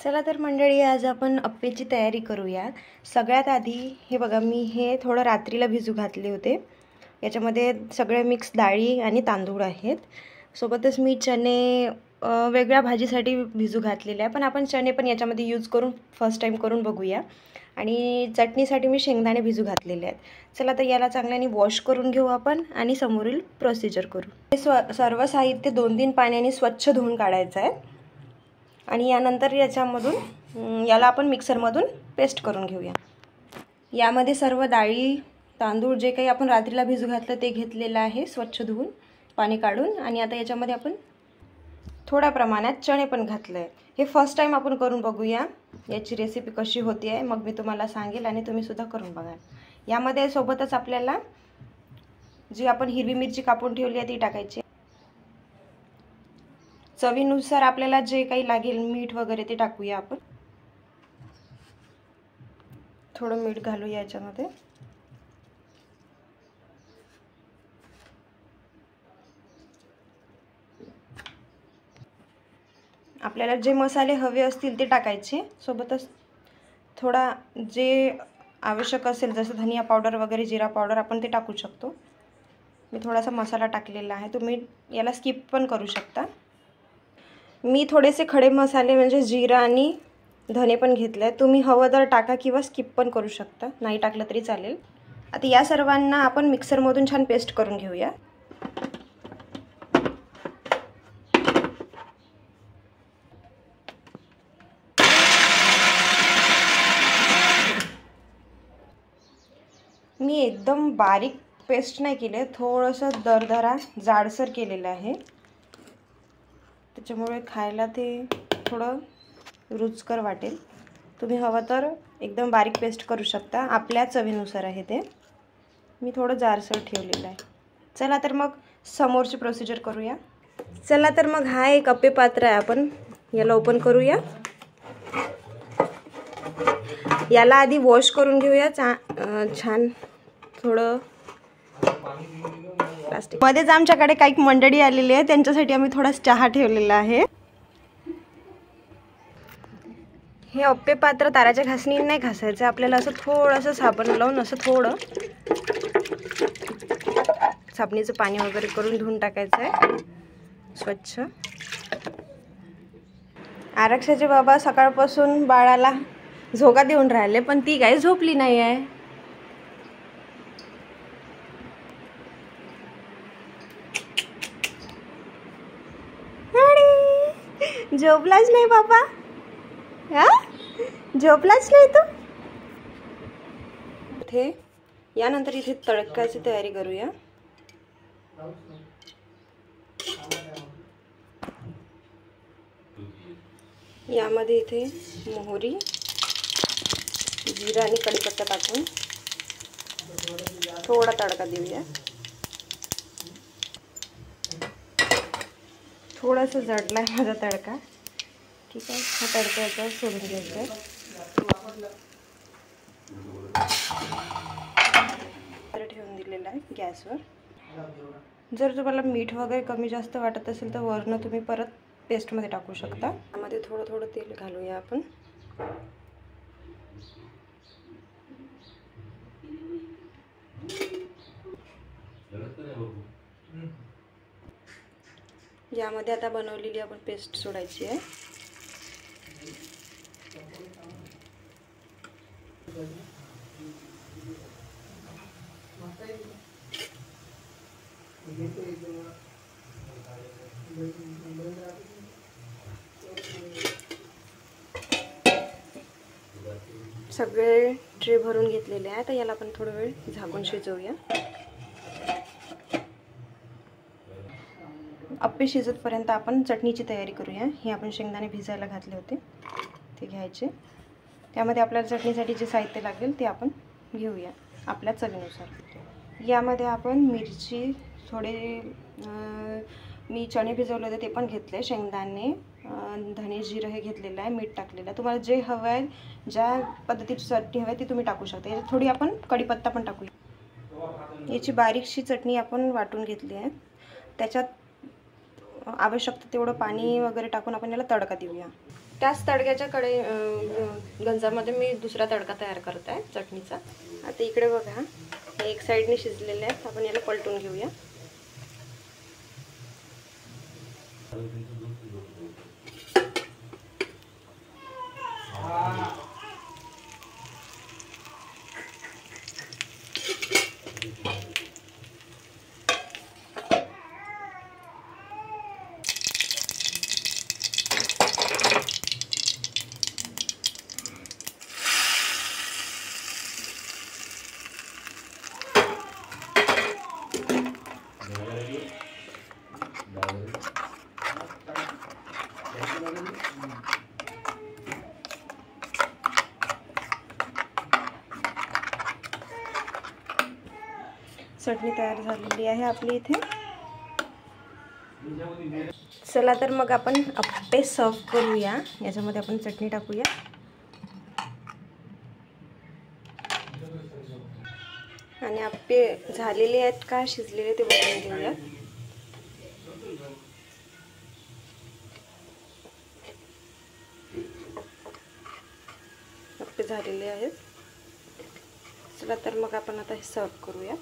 चला तर मंडळी, आज आपण अप्पेची तयारी करूया। सगळ्यात आधी हे बघा, मी हे थोडं रात्रीला भिजू घातले होते। याच्यामध्ये सगळे मिक्स डाळी आणि तांदूळ आहेत। सोबतच मी चणे वेगळ्या भाजीसाठी भिजू घातलेले आहे, पण आपण चणे पण याच्यामध्ये यूज करून फर्स्ट टाइम करून बघूया। आणि चटणीसाठी मी शेंगदाणे भिजू घातलेले आहेत। चला तर याला चांगल्याने वॉश करून घेऊ आपण आणि समोरील प्रोसिजर करू। हे सर्व साहित्य 2-3 पाण्याने स्वच्छ धुवून काढायचं आहे आणि यानंतर याच्यामधून याला आपण मिक्सरमधून पेस्ट करून घेऊया। यामध्ये सर्व डाळी तांदूळ जे काही आपण रात्रीला भिजू घातलं ते घेतलेलं आहे स्वच्छ धुवून पाणी काढून। आणि आता याच्यामध्ये आपण थोड्या प्रमाणात चणे पण घातले आहे। हे फर्स्ट टाइम आपण करून बघूया याची रेसिपी कशी होती आहे, मग मी तुम्हाला सांगेल आणि तुम्ही सुद्धा करून बघा। यामध्ये सोबतच आपल्याला जी आपण हिरवी मिरची कापून ठेवली आहे ती टाकायची। चवीनुसार आपल्याला जे काही लागेल मीठ वगैरे ते टाकूया आपण। थोडं मीठ घालूया याच्यामध्ये। आपल्याला जे मसाले हवे असतील ते टाकायचे। सोबतच थोडा जे आवश्यक असेल जसं धनिया पावडर वगैरे जिरा पावडर आपण ते टाकू शकतो। मी थोडासा मसाला टाकलेला आहे, तुम्ही याला स्किप पण करू शकता। मी थोडेसे खडे मसाले म्हणजे जिरा आणि धने पण घेतले। तुम्ही हवं तर टाका किंवा स्किप पण करू शकता, नाही टाकलं तरी चालेल। आता या सर्वांना आपण मिक्सरमधून छान पेस्ट करून घेऊया। मी एकदम बारीक पेस्ट नाही केले, थोडंसं दरदरा जाडसर केलेलं आहे, त्याच्यामुळे खायला ते थोडं रुचकर वाटेल। तुम्ही हवं तर एकदम बारीक पेस्ट करू शकता, आपल्या चवीनुसार आहे ते। मी थोडं जाडसर ठेवलेलं आहे। चला तर मग समोरची प्रोसिजर करूया। चला तर मग हा एक अप्पे पात्र आहे, आपण याला ओपन करूया। याला आधी वॉश करून घेऊया छान। थोडं प्लास्टिक मध्येच आमच्याकडे काही मंडळी आलेली आहे, त्यांच्यासाठी आम्ही थोडा चहा ठेवलेला आहे। हे अप्पे पात्र ताराच्या घासणीने नाही घासायचं आपल्याला, असं थोडंसं साबण लावून असं थोडं साबणीचं पाणी वगैरे करून धुवून टाकायचं आहे स्वच्छ। आरक्षाचे बाबा सकाळपासून बाळाला झोका देऊन राहिले, पण ती काही झोपली नाही आहे। झोपलाच नाही बाबा, हा झोपलाच नाही तू। इथे यानंतर इथे तडकाची तयारी करूया। यामध्ये इथे मोहरी जिरा आणि कढीपत्ता टाकून थोडा तडका देऊया। थोडासा जडला माझा तडका, ठीक आहे। हा तडका याच्यावर सोडून घ्यायचा आहे। ठेवून दिलेला आहे गॅसवर। जर तुम्हाला मीठ वगैरे कमी जास्त वाटत असेल तर वरनं तुम्ही परत पेस्टमध्ये टाकू शकता। यामध्ये थोडं थोडं तेल घालूया आपण। यामध्ये आता बनवलेली आपण पेस्ट सोडायची आहे। सगळे ट्रे भरून घेतलेले आहे, तर याला आपण थोडा वेळ झाकून शिजवूया। अप्पे शिजतपर्यंत आपण चटणीची तयारी करूया। हे आपण शेंगदाणे भिजायला घातले होते ते घ्यायचे। त्यामध्ये आपल्याला चटणीसाठी जे साहित्य लागेल ते आपण घेऊया आपल्या चवीनुसार। यामध्ये आपण मिरची थोडे मी चणे भिजवले होते ते पण घेतले, शेंगदाणे धने जिरे हे घेतलेलं आहे, मीठ टाकलेलं आहे। तुम्हाला जे हवं आहे, ज्या पद्धतीची चटणी हवी आहे ती तुम्ही टाकू शकता। याच्यात थोडी आपण कढीपत्ता पण टाकूया। याची बारीकशी चटणी आपण वाटून घेतली आहे, त्याच्यात आवश्यकता तेवढं पाणी वगैरे टाकून आपण याला तडका देऊया। त्याच तडक्याच्या गंजामध्ये मी दुसरा तडका तयार करत आहे चटणीचा. आता इकडे बघा, हे एक साईडने शिजलेले आहेत. आपण याला पलटून घेऊया. चटणी तयार झालेली आहे आपली इथे. चला तर मग आपण अप्पे सर्व करूया. याच्यामध्ये आपण चटणी टाकूया. आणि अप्पे झालेले आहेत का शिजलेले ते बघून घेऊया. अप्पे झालेले आहेत. चला तर मग आपण आता हे सर्व करूया.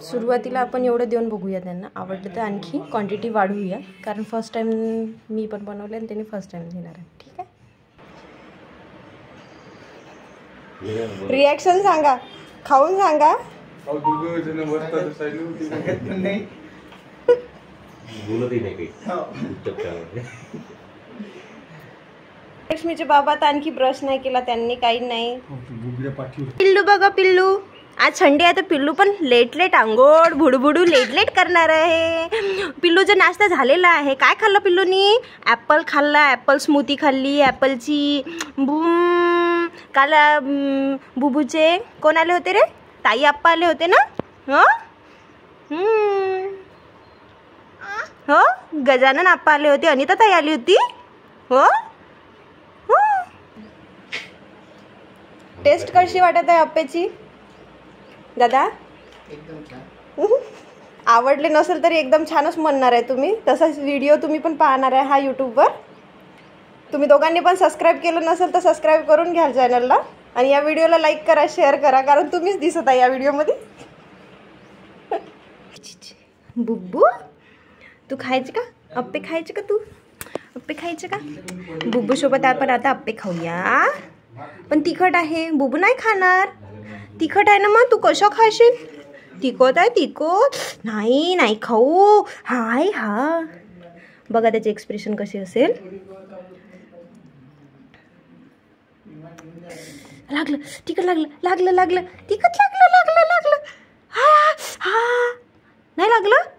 सुरुवातीला आपण एवढं देऊन बघूया, त्यांना आवडलं तर आणखी क्वांटिटी वाढवूया, कारण फर्स्ट टाइम मी पण बनवले आणि त्यांनी फर्स्ट टाइम घेणार आहे. ठीक आहे, रिॲक्शन सांगा, खाऊन सांगा. लक्ष्मीचे बाबा तर आणखी ब्रश नाही केला त्यांनी, काही नाही. पिल्लू बघा, पिल्लू आज संडे आहे तर पिल्लू पण लेट लेट आंघोळ बुडबुडू लेट लेट करणार आहे. पिल्लूचा नाश्ता झालेला आहे. काय खाल्लं पिल्लूनी? ॲपल खाल्ला, ॲपल स्मूथी खाल्ली, ॲपलची बूम. काल बुबूचे कोण आले होते रे? ताई आप्पा आले होते ना. हो, गजानन आप्पा आले होते, अनिता ताई आली होती. हो, टेस्ट कशी वाटत आहे अप्पेची दादा? आवडले नसेल तरी एकदम छानच म्हणणार आहे तुम्ही. तसाच व्हिडिओ तुम्ही पण पाहणार आहे हा यूट्यूबवर. तुम्ही दोघांनी पण सबस्क्राईब केलं नसेल तर सबस्क्राईब करून घ्या चॅनलला. आणि या व्हिडिओला लाईक करा, शेअर करा, कारण तुम्हीच दिसत आहे या व्हिडिओमध्ये. बुब्बू तू खायचे का अप्पे? खायचे का तू अप्पे? खायचे का? बुब्बू सोबत आपण आता अप्पे खाऊया. पण तिखट आहे, बुब्बू नाही खाणार. तिखट आहे ना, मग तू कसं खाशील? तिखट आहे, तिखट नाही, नाही खाऊ. हाय हा बघा त्याचे एक्सप्रेशन कसे असेल. लागलं तिखट, लागलं लागलं लागलं तिखट, लागलं लागलं लागलं. हा हा नाही लागलं.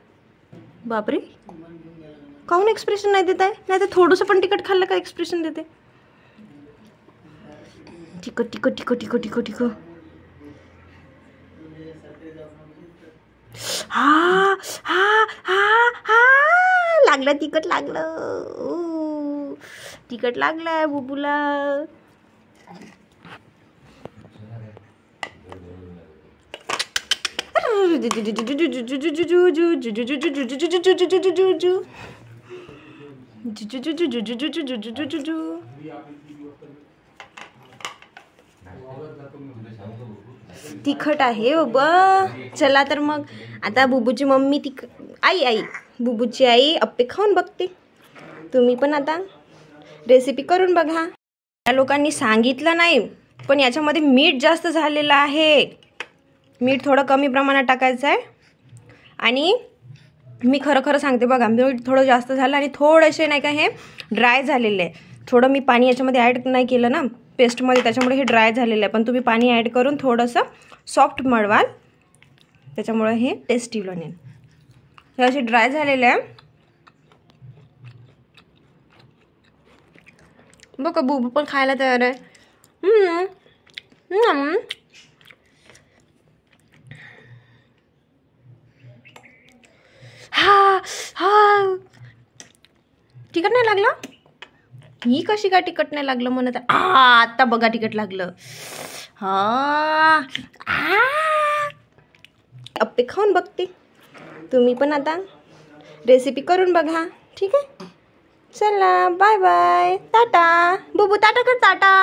बापरे, काहून एक्सप्रेशन नाही देत आहे? नाही तर थोडंसं पण तिखट खाल्लं का एक्सप्रेशन देते. तिखट तिखट तिखट तिखट तिखट तिखट. हा हा हा हा लागलं तिखट, लागलं तिखट लागलं बुबूला. तिखट आहे बाबा. चला तर मग आता बुबूची मम्मी आई बुबूची आई अप्पे खाऊन बघते. तुम्ही पण आता रेसिपी करून बघा. या लोकांनी सांगितलं नाही पण याच्यामध्ये मीठ जास्त झालेलं आहे. मीठ थोडं कमी प्रमाणात टाकायचं आहे. आणि मी खरं सांगते बघा, मीठ थोडं जास्त झालं आणि थोडेसे नाही का हे ड्राय झालेले आहे. थोडं मी पाणी याच्यामध्ये ॲड नाही केलं ना पेस्टमध्ये, त्याच्यामुळे हे ड्राय झालेलं आहे. पण तुम्ही पाणी ॲड करून थोडंसं सॉफ्ट मळवाल, त्याच्यामुळे हे टेस्टी बनेल. हे असे ड्राय झालेले आहे बघा. बुबू पण खायला तयार आहे. हा हा तिखट नाही लागलं? ही कशी काय तिखट नाही लागलं म्हणत आता बघा तिखट लागलं. हा अप्पे खाऊन बघते. तुम्ही पण आता रेसिपी करून बघा. ठीक आहे, चला बाय बाय, टाटा. बुबू टाटा कर, टाटा.